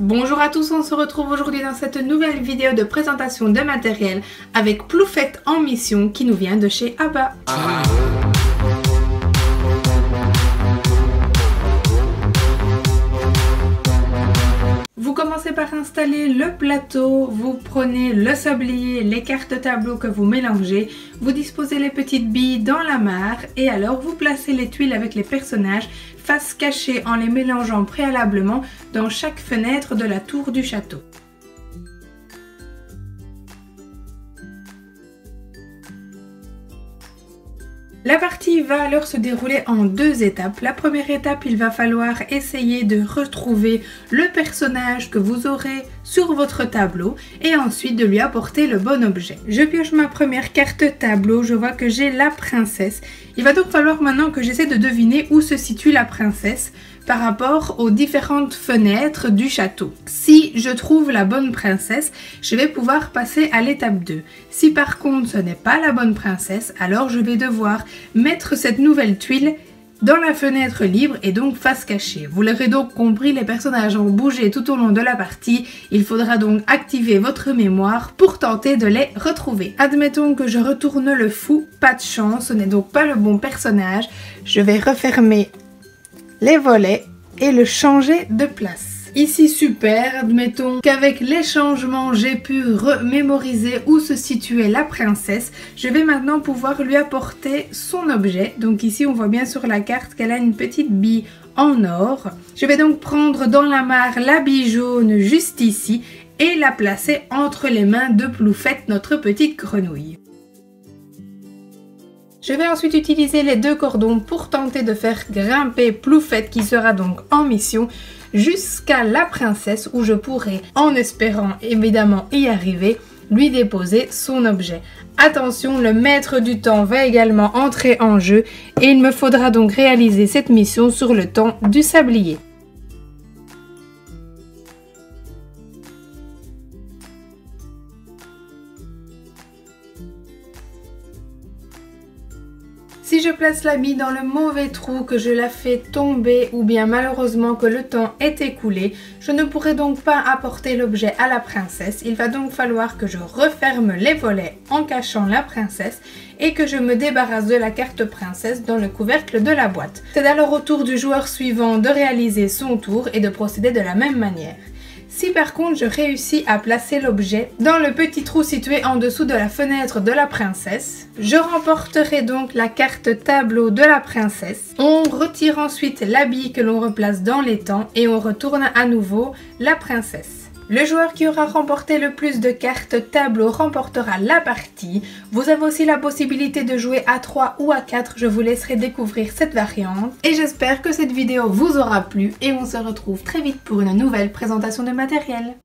Bonjour à tous, on se retrouve aujourd'hui dans cette nouvelle vidéo de présentation de matériel avec Ploufette en mission qui nous vient de chez Abba. Vous commencez par installer le plateau, vous prenez le sablier, les cartes tableau que vous mélangez, vous disposez les petites billes dans la mare et alors vous placez les tuiles avec les personnages face cachée en les mélangeant préalablement dans chaque fenêtre de la tour du château. La partie va alors se dérouler en deux étapes. La première étape, il va falloir essayer de retrouver le personnage que vous aurez sur votre tableau et ensuite de lui apporter le bon objet. Je pioche ma première carte tableau, je vois que j'ai la princesse. Il va donc falloir maintenant que j'essaie de deviner où se situe la princesse par rapport aux différentes fenêtres du château. Si je trouve la bonne princesse, je vais pouvoir passer à l'étape 2. Si par contre ce n'est pas la bonne princesse, alors je vais devoir mettre cette nouvelle tuile dans la fenêtre libre et donc face cachée. Vous l'aurez donc compris, les personnages ont bougé tout au long de la partie. Il faudra donc activer votre mémoire pour tenter de les retrouver. Admettons que je retourne le fou, pas de chance, ce n'est donc pas le bon personnage. Je vais refermer les volets et le changer de place. Ici super, admettons qu'avec les changements j'ai pu remémoriser où se situait la princesse. Je vais maintenant pouvoir lui apporter son objet. Donc ici on voit bien sur la carte qu'elle a une petite bille en or. Je vais donc prendre dans la mare la bille jaune juste ici et la placer entre les mains de Ploufette, notre petite grenouille. Je vais ensuite utiliser les deux cordons pour tenter de faire grimper Ploufette qui sera donc en mission jusqu'à la princesse où je pourrai, en espérant évidemment y arriver, lui déposer son objet. Attention, le maître du temps va également entrer en jeu et il me faudra donc réaliser cette mission sur le temps du sablier. Si je place la bille dans le mauvais trou, que je la fais tomber ou bien malheureusement que le temps est écoulé, je ne pourrai donc pas apporter l'objet à la princesse. Il va donc falloir que je referme les volets en cachant la princesse et que je me débarrasse de la carte princesse dans le couvercle de la boîte. C'est alors au tour du joueur suivant de réaliser son tour et de procéder de la même manière. Si par contre je réussis à placer l'objet dans le petit trou situé en dessous de la fenêtre de la princesse, je remporterai donc la carte tableau de la princesse. On retire ensuite la bille que l'on replace dans l'étang et on retourne à nouveau la princesse. Le joueur qui aura remporté le plus de cartes tableau remportera la partie. Vous avez aussi la possibilité de jouer à 3 ou à 4, je vous laisserai découvrir cette variante. Et j'espère que cette vidéo vous aura plu et on se retrouve très vite pour une nouvelle présentation de matériel.